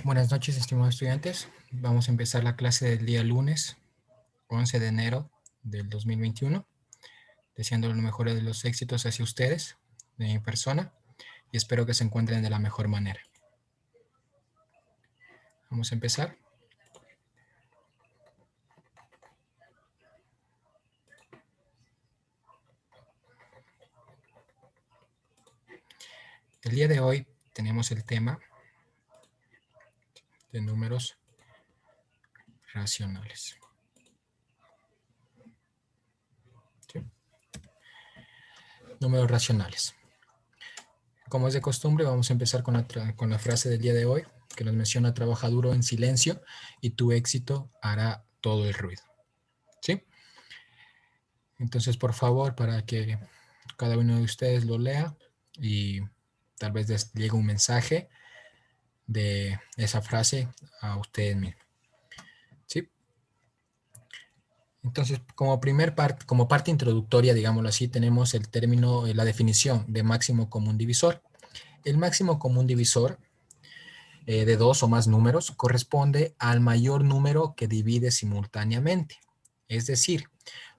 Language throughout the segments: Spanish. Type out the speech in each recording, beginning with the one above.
Buenas noches, estimados estudiantes. Vamos a empezar la clase del día lunes, 11 de enero del 2021, deseando lo mejor de los éxitos hacia ustedes, de mi persona, y espero que se encuentren de la mejor manera. Vamos a empezar. El día de hoy tenemos el tema de números racionales. ¿Sí? Números racionales. Como es de costumbre, vamos a empezar con la frase del día de hoy, que nos menciona: trabaja duro en silencio y tu éxito hará todo el ruido. ¿Sí? Entonces, por favor, para que cada uno de ustedes lo lea y tal vez les llegue un mensaje de esa frase a ustedes mismos. ¿Sí? Entonces, como parte introductoria, digámoslo así, tenemos el término, la definición de máximo común divisor. El máximo común divisor de dos o más números corresponde al mayor número que divide simultáneamente. Es decir,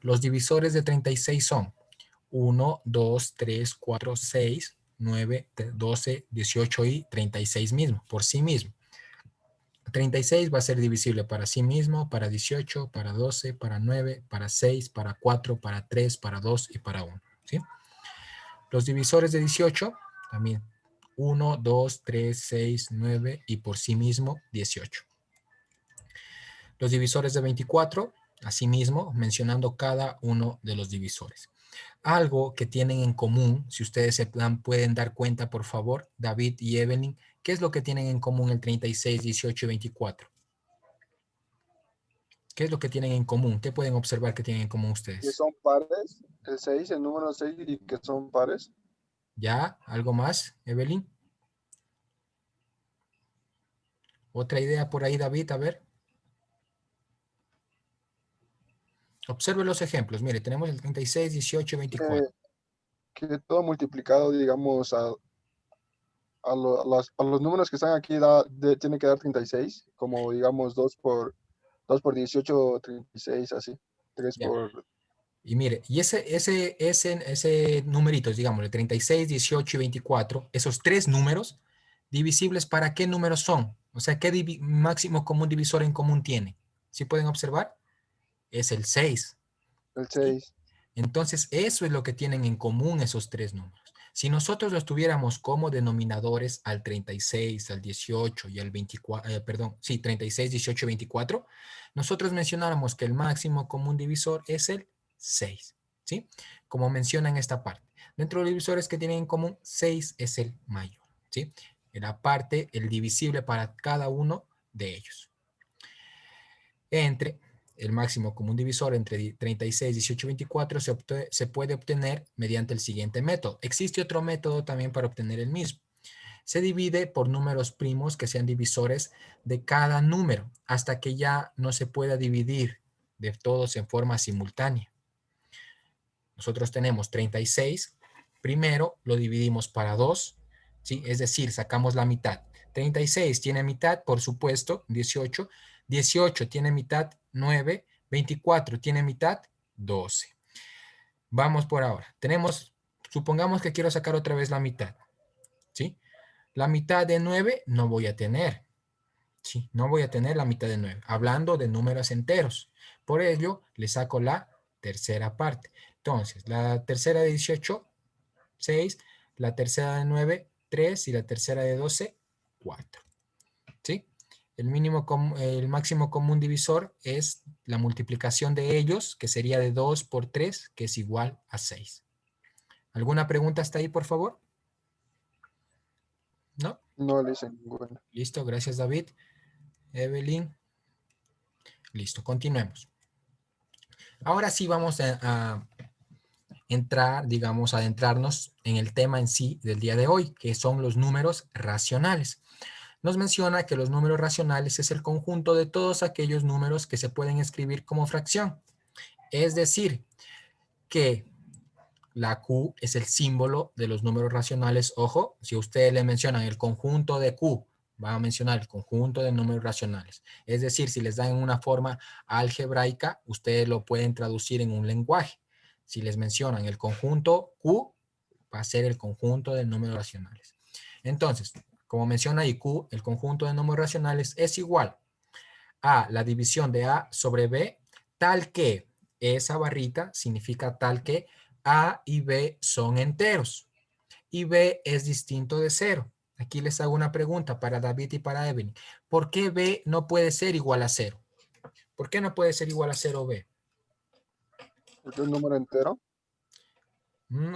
los divisores de 36 son 1, 2, 3, 4, 6, 9, 12, 18 y 36 mismo, por sí mismo. 36 va a ser divisible para sí mismo, para 18, para 12, para 9, para 6, para 4, para 3, para 2 y para 1. ¿Sí? Los divisores de 18 también 1, 2, 3, 6, 9 y por sí mismo 18. Los divisores de 24, asimismo, mencionando cada uno de los divisores. Algo que tienen en común, si ustedes se pueden dar cuenta, por favor, David y Evelyn, ¿qué es lo que tienen en común el 36, 18 y 24? ¿Qué es lo que tienen en común? ¿Qué pueden observar que tienen en común Que ustedes? son pares, el 6, el número 6 y que son pares. ¿Ya? ¿Algo más, Evelyn? ¿Otra idea por ahí, David? A ver. Observe los ejemplos. Mire, tenemos el 36, 18 y Que, 24. que todo multiplicado, digamos, a los números que están aquí tiene que dar 36, como digamos 2 por 18, 36, así. 3 Ya. por... Y mire, y ese numeritos, digamos, el 36, 18 y 24, esos tres números, divisibles, ¿para qué números son? O sea, ¿qué máximo común divisor en común tiene? ¿Sí pueden observar? Es el 6. El ¿Sí? 6. Entonces, eso es lo que tienen en común esos tres números. Si nosotros los tuviéramos como denominadores al 36, al 18 y al 24, perdón, sí, 36, 18 y 24, nosotros mencionáramos que el máximo común divisor es el 6, ¿sí? Como menciona en esta parte. Dentro de los divisores que tienen en común, 6 es el mayor, ¿sí? En la parte, el divisible para cada uno de ellos. Entre el máximo común divisor entre 36, 18 y 24 se puede obtener mediante el siguiente método. Existe otro método también para obtener el mismo. Se divide por números primos que sean divisores de cada número hasta que ya no se pueda dividir de todos en forma simultánea. Nosotros tenemos 36, primero lo dividimos para 2, ¿sí? Es decir, sacamos la mitad. 36 tiene mitad, por supuesto, 18. 18 tiene mitad, 9. 24 tiene mitad, 12. Vamos por ahora. Supongamos que quiero sacar otra vez la mitad, ¿sí? La mitad de 9 no voy a tener, ¿sí? No voy a tener la mitad de 9, hablando de números enteros. Por ello, le saco la tercera parte. Entonces, la tercera de 18, 6, la tercera de 9, 3 y la tercera de 12, 4. ¿Sí? El máximo común divisor es la multiplicación de ellos, que sería de 2 por 3, que es igual a 6. ¿Alguna pregunta hasta ahí, por favor? ¿No? No le hice ninguna. Listo, gracias David. Evelyn. Listo, continuemos. Ahora sí vamos a entrar, digamos, adentrarnos en el tema en sí del día de hoy, que son los números racionales. Nos menciona que los números racionales es el conjunto de todos aquellos números que se pueden escribir como fracción. Es decir, que la Q es el símbolo de los números racionales. Ojo, si a ustedes le mencionan el conjunto de Q Va a mencionar el conjunto de números racionales. Es decir, si les dan en una forma algebraica, ustedes lo pueden traducir en un lenguaje. Si les mencionan el conjunto Q, va a ser el conjunto de números racionales. Entonces, como menciona ahí Q, el conjunto de números racionales es igual a la división de A sobre B, tal que esa barrita significa tal que A y B son enteros y B es distinto de cero. Aquí les hago una pregunta para David y para Evelyn. ¿Por qué B no puede ser igual a cero? ¿Por qué no puede ser igual a cero B? Porque un número entero.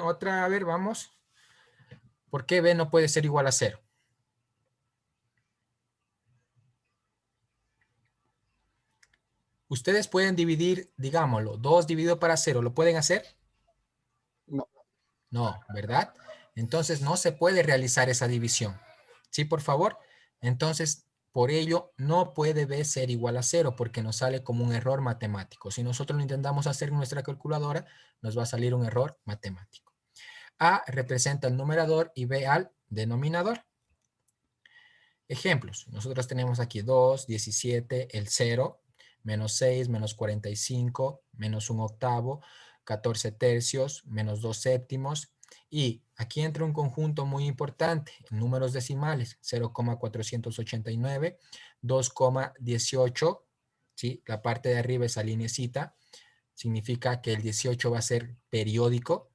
Otra, a ver, vamos. ¿Por qué B no puede ser igual a cero? Ustedes pueden dividir, digámoslo, 2 dividido para cero. ¿Lo pueden hacer? No. No, ¿verdad? Entonces no se puede realizar esa división. ¿Sí, por favor? Entonces, por ello, no puede B ser igual a cero porque nos sale como un error matemático. Si nosotros lo intentamos hacer en nuestra calculadora, nos va a salir un error matemático. A representa el numerador y B al denominador. Ejemplos. Nosotros tenemos aquí 2, 17, el 0, menos 6, menos 45, menos 1 octavo, 14 tercios, menos 2 séptimos. Y aquí entra un conjunto muy importante, números decimales, 0,489, 2,18, ¿sí? La parte de arriba, esa linecita, significa que el 18 va a ser periódico.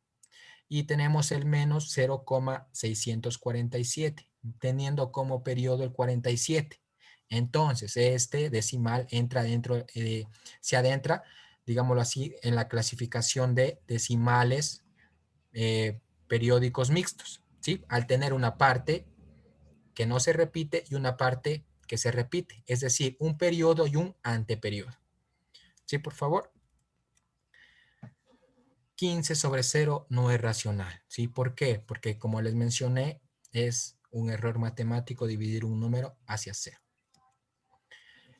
Y tenemos el menos 0,647, teniendo como periodo el 47. Entonces, este decimal entra dentro, se adentra, digámoslo así, en la clasificación de decimales periódicos mixtos, ¿sí? Al tener una parte que no se repite y una parte que se repite, es decir, un periodo y un anteperiodo. ¿Sí, por favor? 15 sobre 0 no es racional, ¿sí? ¿Por qué? Porque como les mencioné, es un error matemático dividir un número hacia 0.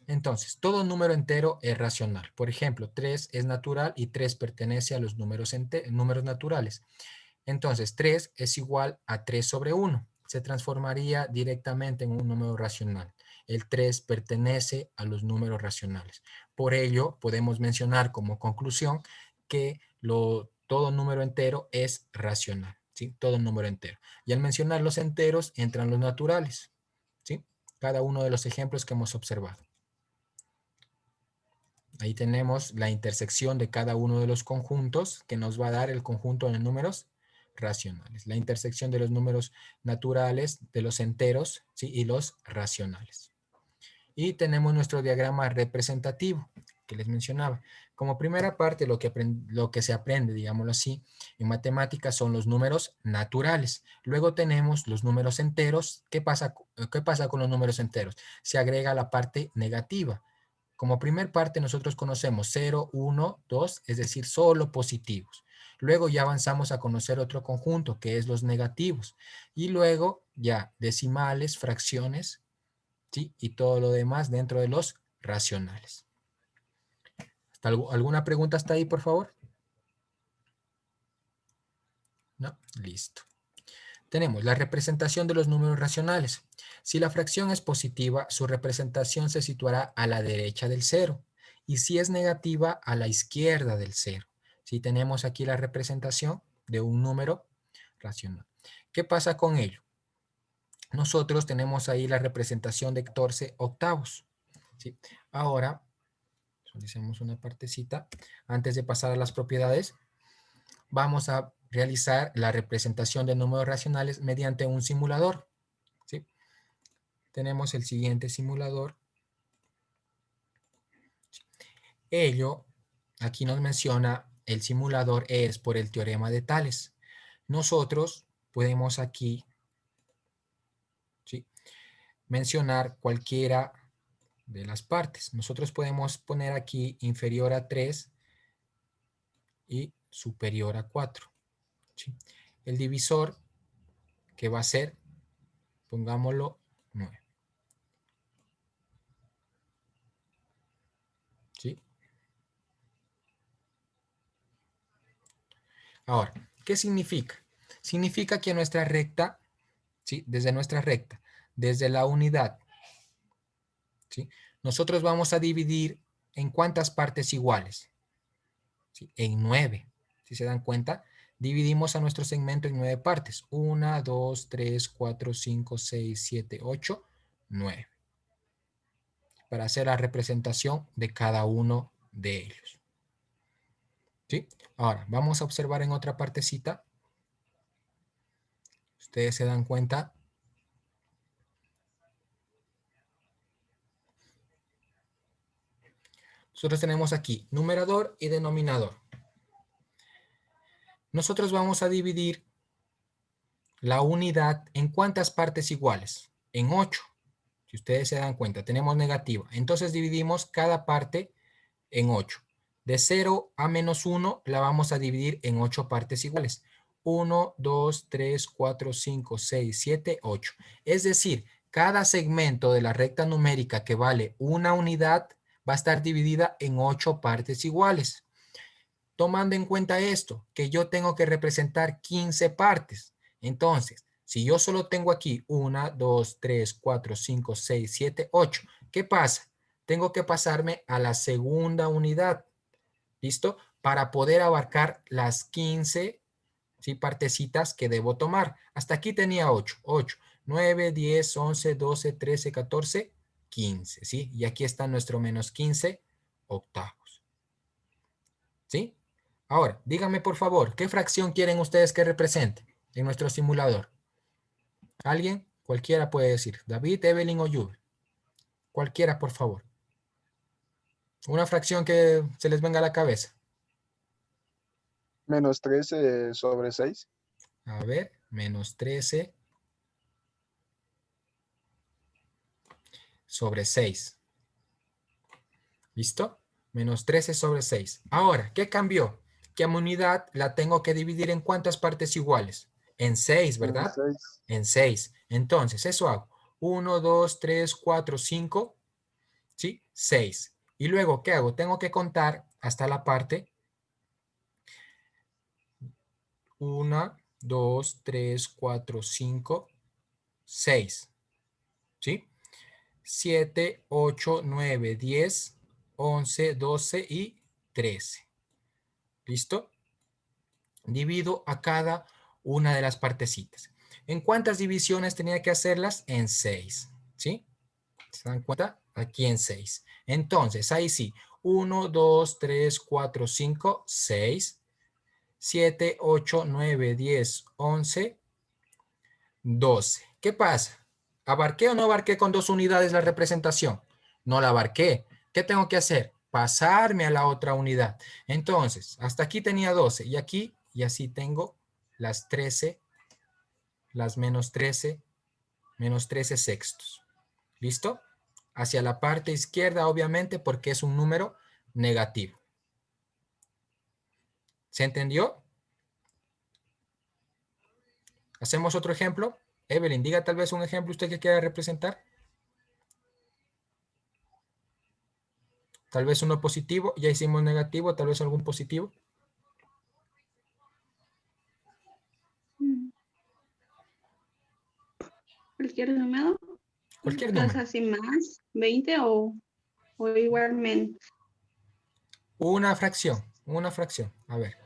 Entonces, todo número entero es racional. Por ejemplo, 3 es natural y 3 pertenece a los números naturales. Entonces, 3 es igual a 3 sobre 1. Se transformaría directamente en un número racional. El 3 pertenece a los números racionales. Por ello, podemos mencionar como conclusión que todo número entero es racional. ¿Sí? Todo número entero. Y al mencionar los enteros, entran los naturales. ¿Sí? Cada uno de los ejemplos que hemos observado. Ahí tenemos la intersección de cada uno de los conjuntos que nos va a dar el conjunto de números racionales. La intersección de los números naturales, de los enteros, ¿sí? Y los racionales. Y tenemos nuestro diagrama representativo que les mencionaba. Como primera parte, lo que se aprende, digámoslo así, en matemáticas son los números naturales. Luego tenemos los números enteros. ¿Qué pasa con los números enteros? Se agrega la parte negativa. Como primer parte nosotros conocemos 0, 1, 2, es decir, solo positivos. Luego ya avanzamos a conocer otro conjunto que es los negativos. Y luego ya decimales, fracciones, ¿sí? Y todo lo demás dentro de los racionales. ¿Alguna pregunta hasta ahí, por favor? ¿No? Listo. Tenemos la representación de los números racionales. Si la fracción es positiva, su representación se situará a la derecha del cero. Y si es negativa, a la izquierda del cero. Si tenemos aquí la representación de un número racional. ¿Qué pasa con ello? Nosotros tenemos ahí la representación de 14 octavos. ¿Sí? Ahora, visualicemos una partecita. Antes de pasar a las propiedades, vamos a realizar la representación de números racionales mediante un simulador. ¿Sí? Tenemos el siguiente simulador. Ello, aquí nos menciona, el simulador es por el teorema de Tales. Nosotros podemos aquí, ¿sí?, mencionar cualquiera de las partes. Nosotros podemos poner aquí inferior a 3 y superior a 4. ¿Sí? El divisor que va a ser, pongámoslo, 9. ¿Sí? Ahora, ¿qué significa? Significa que nuestra recta, ¿sí?, desde nuestra recta, desde la unidad, ¿sí? Nosotros vamos a dividir en cuántas partes iguales, ¿sí? En 9. Si se dan cuenta, dividimos a nuestro segmento en 9 partes. 1, 2, 3, 4, 5, 6, 7, 8, 9. Para hacer la representación de cada uno de ellos. ¿Sí? Ahora, vamos a observar en otra partecita. Ustedes se dan cuenta. Nosotros tenemos aquí numerador y denominador. Nosotros vamos a dividir la unidad en cuántas partes iguales. En 8. Si ustedes se dan cuenta, tenemos negativa. Entonces dividimos cada parte en 8. De 0 a menos 1 la vamos a dividir en 8 partes iguales. 1, 2, 3, 4, 5, 6, 7, 8. Es decir, cada segmento de la recta numérica que vale una unidad va a estar dividida en 8 partes iguales. Tomando en cuenta esto, que yo tengo que representar 15 partes. Entonces, si yo solo tengo aquí 1, 2, 3, 4, 5, 6, 7, 8, ¿qué pasa? Tengo que pasarme a la segunda unidad. ¿Listo? Para poder abarcar las 15, ¿sí?, partecitas que debo tomar. Hasta aquí tenía 8. 8, 9, 10, 11, 12, 13, 14, 15. ¿Sí? Y aquí está nuestro menos 15 octavos. ¿Sí? Ahora, díganme por favor, ¿qué fracción quieren ustedes que represente en nuestro simulador? ¿Alguien? Cualquiera puede decir. David, Evelyn o Juve. Cualquiera, por favor. Una fracción que se les venga a la cabeza. Menos 13 sobre 6. A ver, menos 13 sobre 6. ¿Listo? Menos 13 sobre 6. Ahora, ¿qué cambió? Que a mi unidad la tengo que dividir en cuántas partes iguales. En 6, En ¿verdad? 6. En 6. Entonces, eso hago. 1, 2, 3, 4, 5, ¿sí? 6. Y luego, ¿qué hago? Tengo que contar hasta la parte 1, 2, 3, 4, 5, 6. ¿Sí? 7, 8, 9, 10, 11, 12 y 13. ¿Listo? Divido a cada una de las partecitas. ¿En cuántas divisiones tenía que hacerlas? En 6. ¿Sí? ¿Se dan cuenta? Aquí en 6. Entonces, ahí sí. 1, 2, 3, 4, 5, 6. 7, 8, 9, 10, 11, 12. ¿Qué pasa? ¿Abarqué o no abarqué con 2 unidades la representación? No la abarqué. ¿Qué tengo que hacer? Pasarme a la otra unidad. Entonces, hasta aquí tenía 12 y aquí, y así tengo las 13, las menos 13 sextos. ¿Listo? Hacia la parte izquierda, obviamente, porque es un número negativo. ¿Se entendió? ¿Hacemos otro ejemplo? Evelyn, diga tal vez un ejemplo usted que quiera representar. Tal vez uno positivo, ya hicimos negativo, tal vez algún positivo. Cualquier número. Cualquier ¿Estás número. así más? ¿20 o igualmente? Una fracción, una fracción. A ver,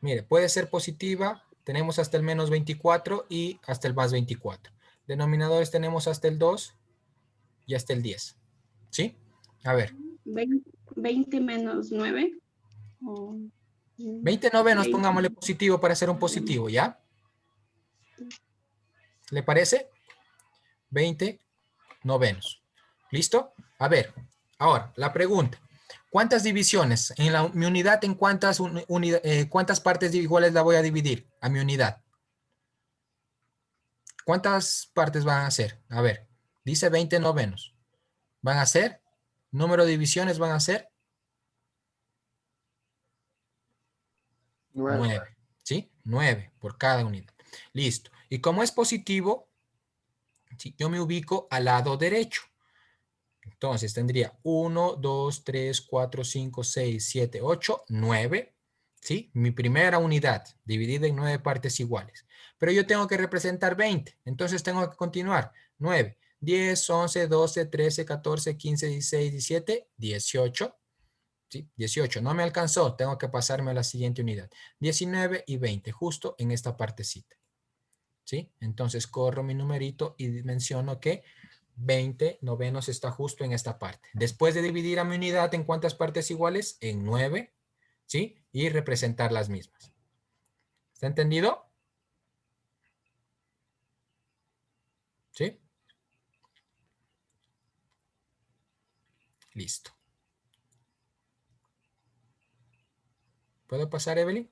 mire, puede ser positiva, tenemos hasta el menos 24 y hasta el más 24. Denominadores tenemos hasta el 2 y hasta el 10. ¿Sí? A ver. 20 menos 9. 20 novenos, 20. pongámosle positivo para hacer un positivo, ¿ya? ¿Le parece? 20 novenos. ¿Listo? A ver, ahora, la pregunta. ¿Cuántas divisiones? En mi unidad, ¿en cuántas partes iguales la voy a dividir a mi unidad? ¿Cuántas partes van a ser? A ver, dice 20 novenos. ¿Van a ser? ¿Número de divisiones van a ser? 9. 9. ¿Sí? 9 por cada unidad. Listo. Y como es positivo, ¿sí?, yo me ubico al lado derecho. Entonces tendría 1, 2, 3, 4, 5, 6, 7, 8, 9. ¿Sí? Mi primera unidad, dividida en 9 partes iguales. Pero yo tengo que representar 20, entonces tengo que continuar. 9, 10, 11, 12, 13, 14, 15, 16, 17, 18. ¿Sí? 18, no me alcanzó, tengo que pasarme a la siguiente unidad. 19 y 20, justo en esta partecita. ¿Sí? Entonces corro mi numerito y menciono que 20 novenos está justo en esta parte. Después de dividir a mi unidad en cuántas partes iguales, en 9, ¿sí? Y representar las mismas. ¿Está entendido? ¿Sí? Listo. ¿Puedo pasar, Evelyn?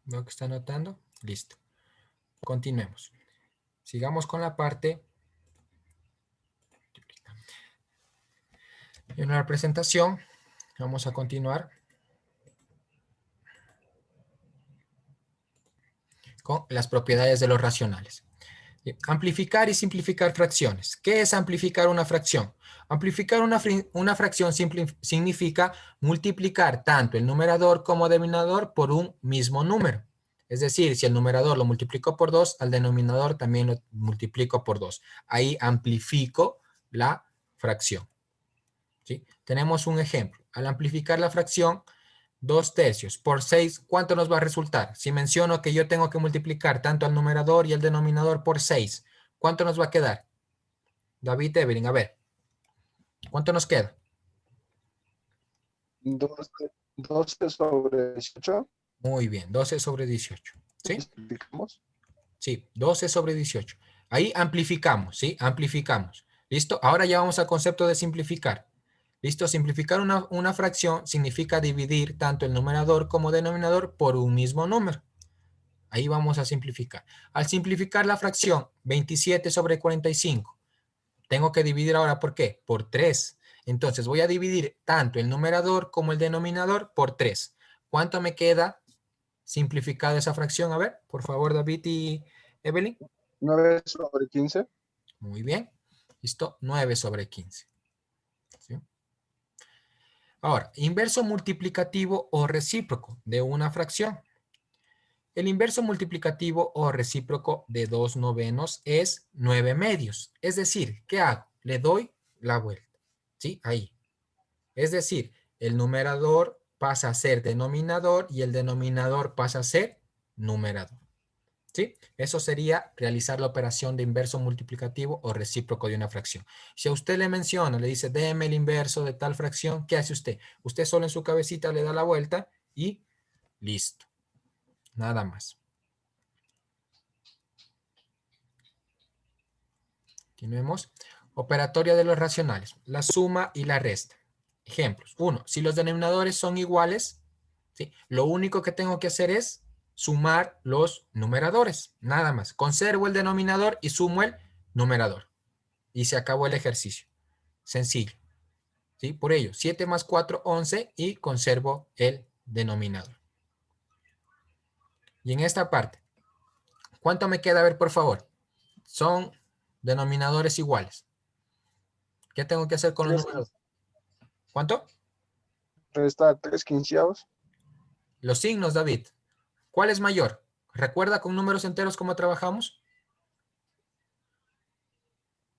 ¿Veo que está anotando? Listo. Continuemos. Sigamos con la parte de una representación. Vamos a continuar con las propiedades de los racionales. Amplificar y simplificar fracciones. ¿Qué es amplificar una fracción? Amplificar una fracción significa multiplicar tanto el numerador como denominador por un mismo número. Es decir, si el numerador lo multiplico por 2, al denominador también lo multiplico por 2. Ahí amplifico la fracción. ¿Sí? Tenemos un ejemplo. Al amplificar la fracción, 2/3 por 6, ¿cuánto nos va a resultar? Si menciono que yo tengo que multiplicar tanto al numerador y al denominador por 6, ¿cuánto nos va a quedar? David, Evelyn, a ver. ¿Cuánto nos queda? 12 sobre 18. Muy bien, 12 sobre 18. ¿Sí? Simplificamos. Sí, 12 sobre 18. Ahí amplificamos, ¿sí? Amplificamos. ¿Listo? Ahora ya vamos al concepto de simplificar. ¿Listo? Simplificar una fracción significa dividir tanto el numerador como denominador por un mismo número. Ahí vamos a simplificar. Al simplificar la fracción 27 sobre 45, tengo que dividir ahora, ¿por qué? Por 3. Entonces voy a dividir tanto el numerador como el denominador por 3. ¿Cuánto me queda simplificada esa fracción? A ver, por favor, David y Evelyn. 9 sobre 15. Muy bien. ¿Listo? 9 sobre 15. ¿Sí? Ahora, inverso multiplicativo o recíproco de una fracción. El inverso multiplicativo o recíproco de 2 novenos es 9 medios. Es decir, ¿qué hago? Le doy la vuelta. ¿Sí? Ahí. Es decir, el numerador pasa a ser denominador y el denominador pasa a ser numerador. ¿Sí? Eso sería realizar la operación de inverso multiplicativo o recíproco de una fracción. Si a usted le menciona, le dice, déme el inverso de tal fracción, ¿qué hace usted? Usted solo en su cabecita le da la vuelta y listo. Nada más. Continuemos. Operatoria de los racionales. La suma y la resta. Ejemplos. 1. Si los denominadores son iguales, ¿sí? Lo único que tengo que hacer es sumar los numeradores. Nada más. Conservo el denominador y sumo el numerador. Y se acabó el ejercicio. Sencillo. ¿Sí? Por ello, 7 más 4, 11 y conservo el denominador. Y en esta parte, ¿cuánto me queda? A ver, por favor. Son denominadores iguales. ¿Qué tengo que hacer con los 3 números? ¿Cuánto? resta 3 quinceavos. Los signos, David. ¿Cuál es mayor? ¿Recuerda con números enteros cómo trabajamos?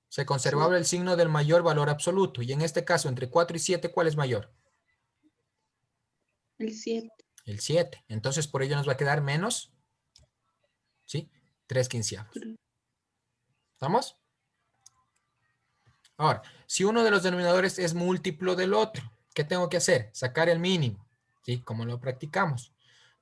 Se conservaba el signo del mayor valor absoluto. Y en este caso, entre 4 y 7, ¿cuál es mayor? El 7. El 7. Entonces, por ello nos va a quedar menos, ¿sí? 3 quinceavos. ¿Estamos? Ahora, si uno de los denominadores es múltiplo del otro, ¿qué tengo que hacer? Sacar el mínimo, ¿sí? Como lo practicamos.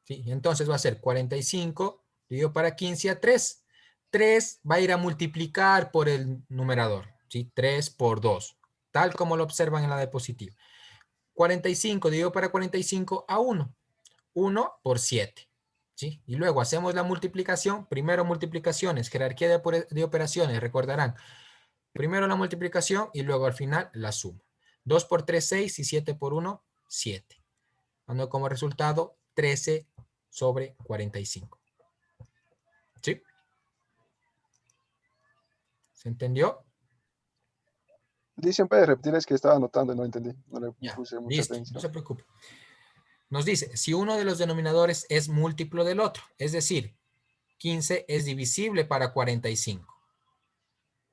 ¿Sí? Entonces va a ser 45 dividido para 15 a 3. 3 va a ir a multiplicar por el numerador, ¿sí? 3 por 2, tal como lo observan en la diapositiva. 45 dividido para 45 a 1. 1 por 7. ¿Sí? Y luego hacemos la multiplicación. Primero multiplicaciones, jerarquía de operaciones, recordarán. Primero la multiplicación y luego al final la suma. 2 por 3, 6 y 7 por 1, 7. Dando como resultado 13 sobre 45. ¿Sí? ¿Se entendió? Dicen, puede repetir, es que estaba anotando, no entendí, no le Ya, puse mucha listo, no atención. se preocupe. Nos dice, si uno de los denominadores es múltiplo del otro, es decir, 15 es divisible para 45.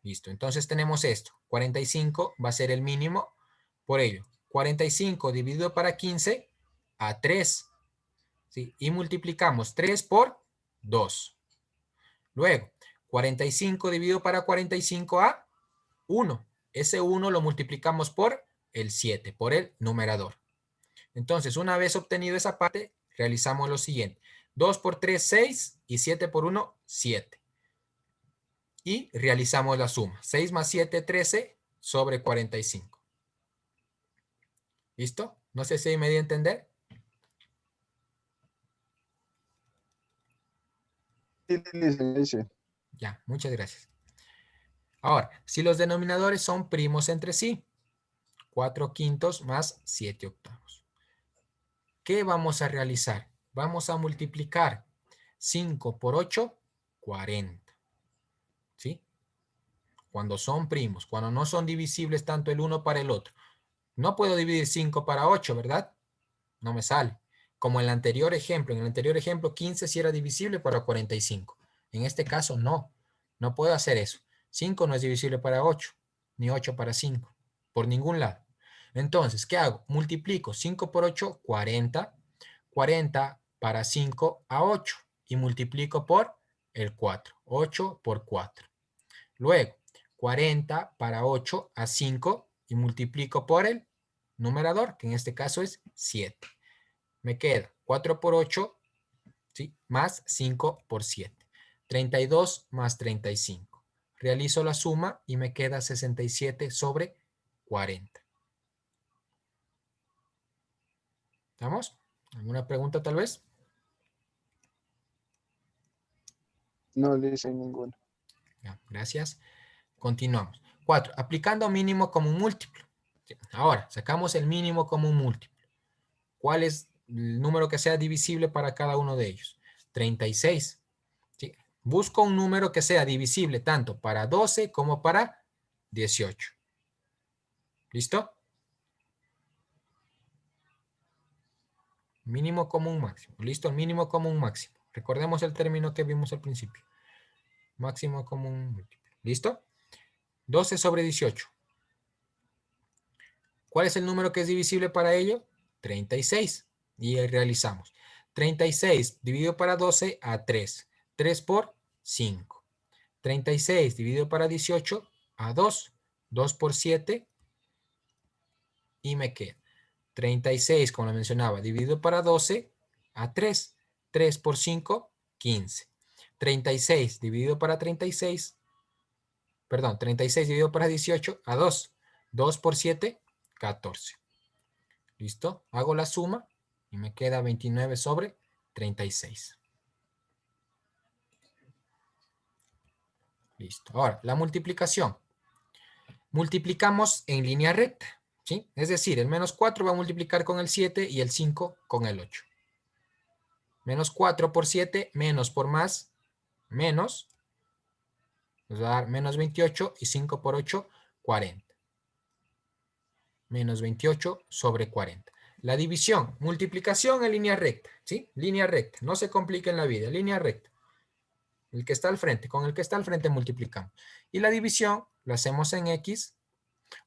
Listo, entonces tenemos esto. 45 va a ser el mínimo. Por ello, 45 dividido para 15 a 3. ¿Sí? Y multiplicamos 3 por 2. Luego, 45 dividido para 45 a 1. Ese 1 lo multiplicamos por el 7, por el numerador. Entonces, una vez obtenido esa parte, realizamos lo siguiente. 2 por 3, 6 y 7 por 1, 7. Y realizamos la suma. 6 más 7, 13 sobre 45. ¿Listo? No sé si me di a entender. Sí. Ya, muchas gracias. Ahora, si los denominadores son primos entre sí, 4 quintos más 7 octavos. ¿Qué vamos a realizar? Vamos a multiplicar 5 por 8, 40. ¿Sí? Cuando son primos, cuando no son divisibles tanto el uno para el otro. No puedo dividir 5 para 8, ¿verdad? No me sale. Como en el anterior ejemplo, 15 sí era divisible para 45. En este caso, no. No puedo hacer eso. 5 no es divisible para 8, ni 8 para 5, por ningún lado. Entonces, ¿qué hago? Multiplico 5 por 8, 40. 40 para 5 a 8. Y multiplico por el 4. 8 por 4. Luego, 40 para 8 a 5. Y multiplico por el numerador, que en este caso es 7. Me queda 4 por 8, ¿sí? Más 5 por 7. 32 más 35. Realizo la suma y me queda 67 sobre 40. ¿Estamos? ¿Alguna pregunta tal vez? No le hice ninguno. Ya, gracias. Continuamos. 4. Aplicando mínimo como un múltiplo. Ahora, sacamos el mínimo como un múltiplo. ¿Cuál es el número que sea divisible para cada uno de ellos? 36. ¿Sí? Busco un número que sea divisible tanto para 12 como para 18. ¿Listo? Mínimo común máximo. ¿Listo? Mínimo común máximo. Recordemos el término que vimos al principio. Máximo común múltiplo. ¿Listo? 12 sobre 18. ¿Cuál es el número que es divisible para ello? 36. Y realizamos. 36 dividido para 12 a 3. 3 por 5. 36 dividido para 18 a 2. 2 por 7. Y me queda 36, como lo mencionaba, dividido para 12 a 3. 3 por 5, 15. 36 dividido para 36. Perdón, 36 dividido para 18 a 2. 2 por 7, 14. ¿Listo? Hago la suma y me queda 29 sobre 36. Listo. Ahora, la multiplicación. Multiplicamos en línea recta, ¿sí? Es decir, el menos 4 va a multiplicar con el 7 y el 5 con el 8. Menos 4 por 7, menos por más, menos. Nos va a dar menos 28 y 5 por 8, 40. Menos 28 sobre 40. La división, multiplicación en línea recta, ¿sí? Línea recta, no se complique en la vida, línea recta. El que está al frente, con el que está al frente multiplicamos. Y la división lo hacemos en X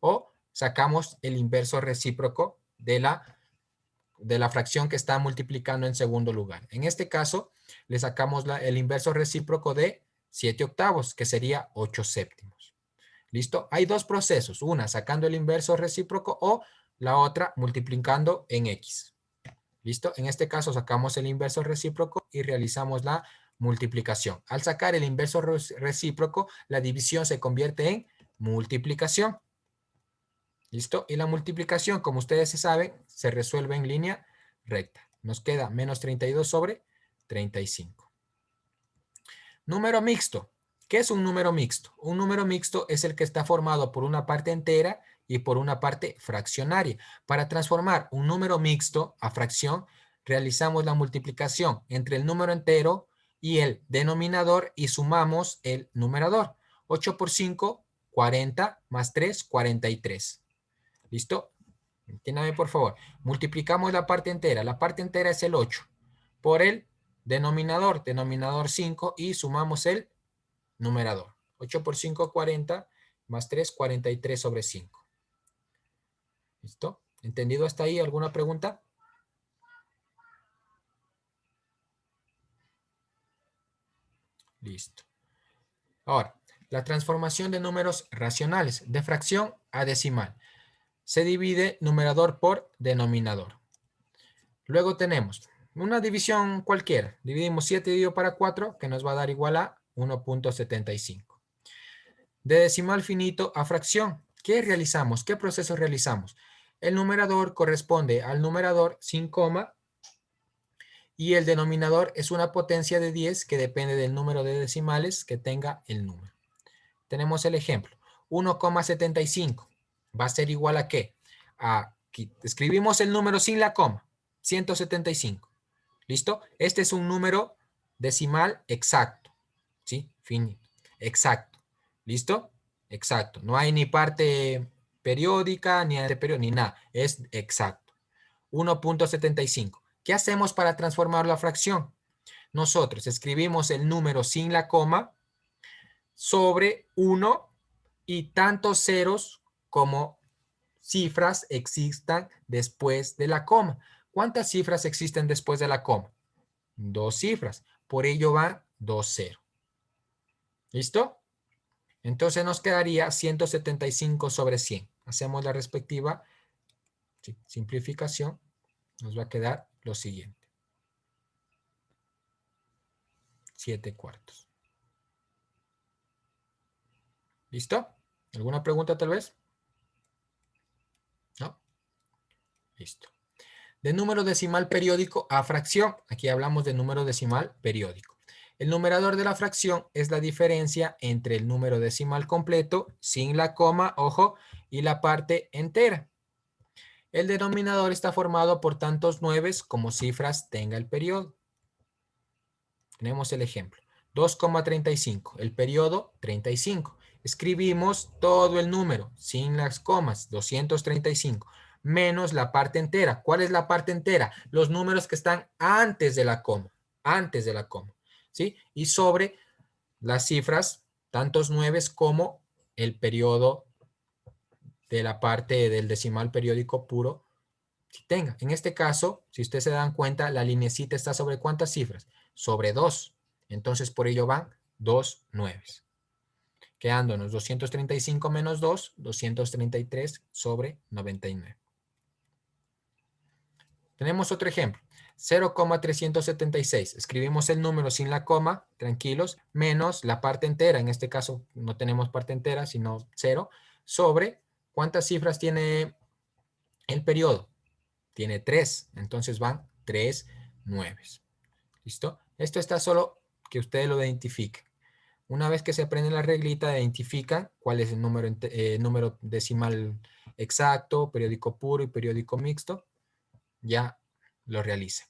o sacamos el inverso recíproco de la fracción que está multiplicando en segundo lugar. En este caso, le sacamos el inverso recíproco de 7 octavos, que sería 8 séptimos. ¿Listo? Hay dos procesos, una sacando el inverso recíproco o la otra multiplicando en X. ¿Listo? En este caso sacamos el inverso recíproco y realizamos la multiplicación. Al sacar el inverso recíproco, la división se convierte en multiplicación. ¿Listo? Y la multiplicación, como ustedes saben, se resuelve en línea recta. Nos queda menos 32 sobre 35. Número mixto. ¿Qué es un número mixto? Un número mixto es el que está formado por una parte entera y por una parte fraccionaria. Para transformar un número mixto a fracción, realizamos la multiplicación entre el número entero y el denominador y sumamos el numerador. 8 por 5, 40 más 3, 43. ¿Listo? Entiéndame por favor. Multiplicamos la parte entera. La parte entera es el 8 por el denominador, denominador 5, y sumamos el numerador. 8 por 5, 40, más 3, 43 sobre 5. ¿Listo? ¿Entendido hasta ahí? ¿Alguna pregunta? Listo. Ahora, la transformación de números racionales de fracción a decimal. Se divide numerador por denominador. Luego tenemos una división cualquiera. Dividimos 7 dividido para 4, que nos va a dar igual a 1.75. De decimal finito a fracción, ¿qué realizamos? ¿Qué proceso realizamos? El numerador corresponde al numerador sin coma y el denominador es una potencia de 10 que depende del número de decimales que tenga el número. Tenemos el ejemplo. 1,75 va a ser igual a ¿qué? Aquí escribimos el número sin la coma. 175. ¿Listo? Este es un número decimal exacto. ¿Sí? Finito. Exacto. ¿Listo? Exacto. No hay ni parte periódica, ni anteperiódica, ni nada. Es exacto. 1.75. ¿Qué hacemos para transformar la fracción? Nosotros escribimos el número sin la coma sobre 1 y tantos ceros como cifras existan después de la coma. ¿Cuántas cifras existen después de la coma? 2 cifras. Por ello va 2, 0. ¿Listo? Entonces nos quedaría 175 sobre 100. Hacemos la respectiva simplificación. Nos va a quedar lo siguiente. 7/4. ¿Listo? ¿Alguna pregunta tal vez? ¿No? Listo. De número decimal periódico a fracción. Aquí hablamos de número decimal periódico. El numerador de la fracción es la diferencia entre el número decimal completo, sin la coma, ojo, y la parte entera. El denominador está formado por tantos 9 como cifras tenga el periodo. Tenemos el ejemplo. 2,35. El periodo, 35. Escribimos todo el número, sin las comas, 235, menos la parte entera. ¿Cuál es la parte entera? Los números que están antes de la coma. Antes de la coma. ¿Sí? Y sobre las cifras, tantos 9 como el periodo de la parte del decimal periódico puro si tenga. En este caso, si ustedes se dan cuenta, la linecita está sobre ¿cuántas cifras? Sobre 2. Entonces, por ello van 2 nueves. Quedándonos 235 menos 2, 233 sobre 99. Tenemos otro ejemplo. 0,376. Escribimos el número sin la coma, tranquilos, menos la parte entera. En este caso no tenemos parte entera, sino 0, sobre ¿cuántas cifras tiene el periodo? Tiene 3, entonces van 3 nueves. ¿Listo? Esto está solo que ustedes lo identifiquen. Una vez que se aprenden la reglita, identifican cuál es el número decimal exacto, periódico puro y periódico mixto. Ya lo realizan.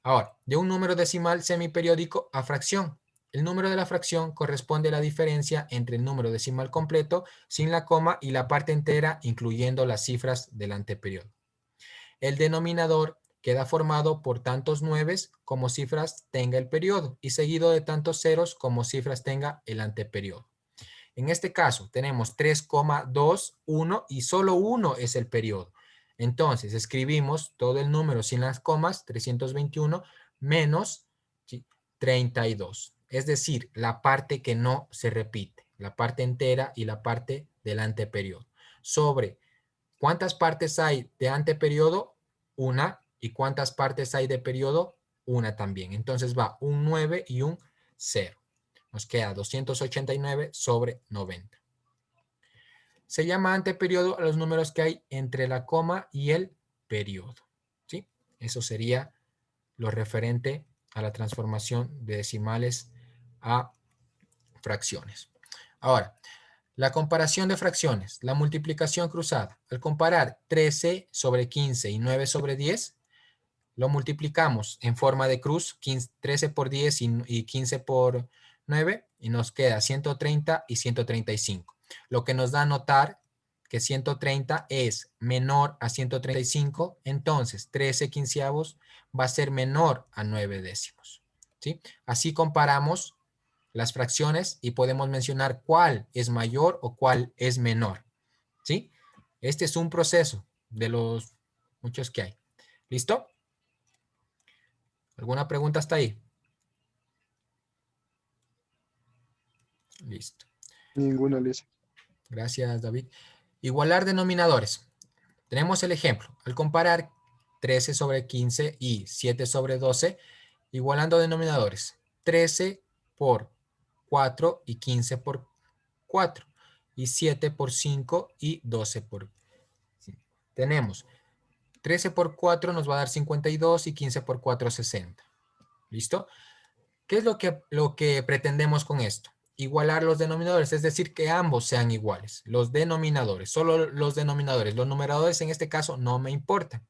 Ahora, de un número decimal semiperiódico a fracción. El número de la fracción corresponde a la diferencia entre el número decimal completo, sin la coma, y la parte entera, incluyendo las cifras del anteperiodo. El denominador queda formado por tantos 9 como cifras tenga el periodo y seguido de tantos ceros como cifras tenga el anteperiodo. En este caso tenemos 3,2, 1 y solo 1 es el periodo. Entonces escribimos todo el número sin las comas, 321 menos 32. Es decir, la parte que no se repite, la parte entera y la parte del anteperiodo. Sobre ¿cuántas partes hay de anteperiodo? Una. ¿Y cuántas partes hay de periodo? Una también. Entonces va un 9 y un 0. Nos queda 289 sobre 90. Se llama anteperiodo a los números que hay entre la coma y el periodo. ¿Sí? Eso sería lo referente a la transformación de decimales a fracciones. Ahora, la comparación de fracciones, la multiplicación cruzada. Al comparar 13 sobre 15 y 9 sobre 10, lo multiplicamos en forma de cruz, 13 por 10 y 15 por 9, y nos queda 130 y 135. lo que nos da a notar que 130 es menor a 135, entonces 13 quinceavos va a ser menor a 9 décimos. ¿Sí? Así comparamos las fracciones y podemos mencionar cuál es mayor o cuál es menor. ¿Sí? Este es un proceso de los muchos que hay. ¿Listo? ¿Alguna pregunta hasta ahí? Listo. Ninguna, Alicia. Gracias, David. Igualar denominadores. Tenemos el ejemplo. Al comparar 13 sobre 15 y 7 sobre 12, igualando denominadores. 13 por 4 y 15 por 4. Y 7 por 5 y 12 por 5. Tenemos 13 por 4 nos va a dar 52 y 15 por 4, 60. ¿Listo? ¿Qué es lo que pretendemos con esto? Igualar los denominadores, es decir, que ambos sean iguales. Los denominadores, solo los denominadores. Los numeradores en este caso no me importan.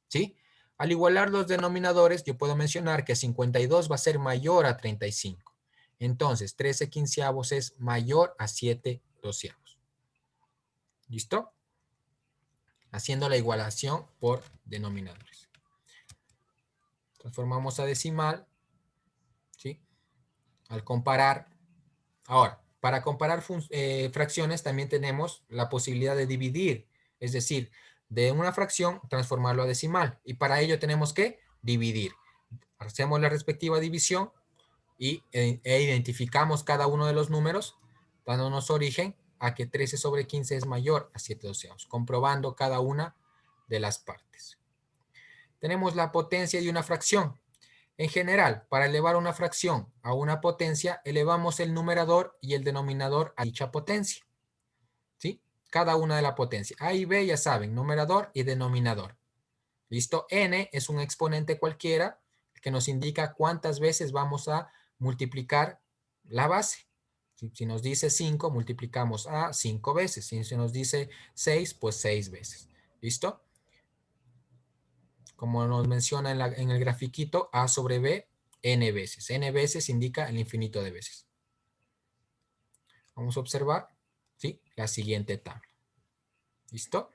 ¿Sí? Al igualar los denominadores, yo puedo mencionar que 52 va a ser mayor a 35. Entonces, 13 quinceavos es mayor a 7 doceavos. ¿Listo? Haciendo la igualación por denominadores. Transformamos a decimal. ¿Sí? Al comparar. Ahora, para comparar fracciones también tenemos la posibilidad de dividir. Es decir, de una fracción transformarlo a decimal. Y para ello tenemos que dividir. Hacemos la respectiva división e identificamos cada uno de los números, dándonos origen a que 13 sobre 15 es mayor a 7 doceavos, comprobando cada una de las partes. Tenemos la potencia de una fracción. En general, para elevar una fracción a una potencia, elevamos el numerador y el denominador a dicha potencia. ¿Sí? Cada una de la potencia. A y B ya saben, numerador y denominador. ¿Listo? N es un exponente cualquiera que nos indica cuántas veces vamos a multiplicar la base. Si nos dice 5, multiplicamos a 5 veces. Si se nos dice 6, pues 6 veces. ¿Listo? Como nos menciona en el grafiquito, A sobre B, N veces. N veces indica el infinito de veces. Vamos a observar, ¿sí? La siguiente tabla. ¿Listo?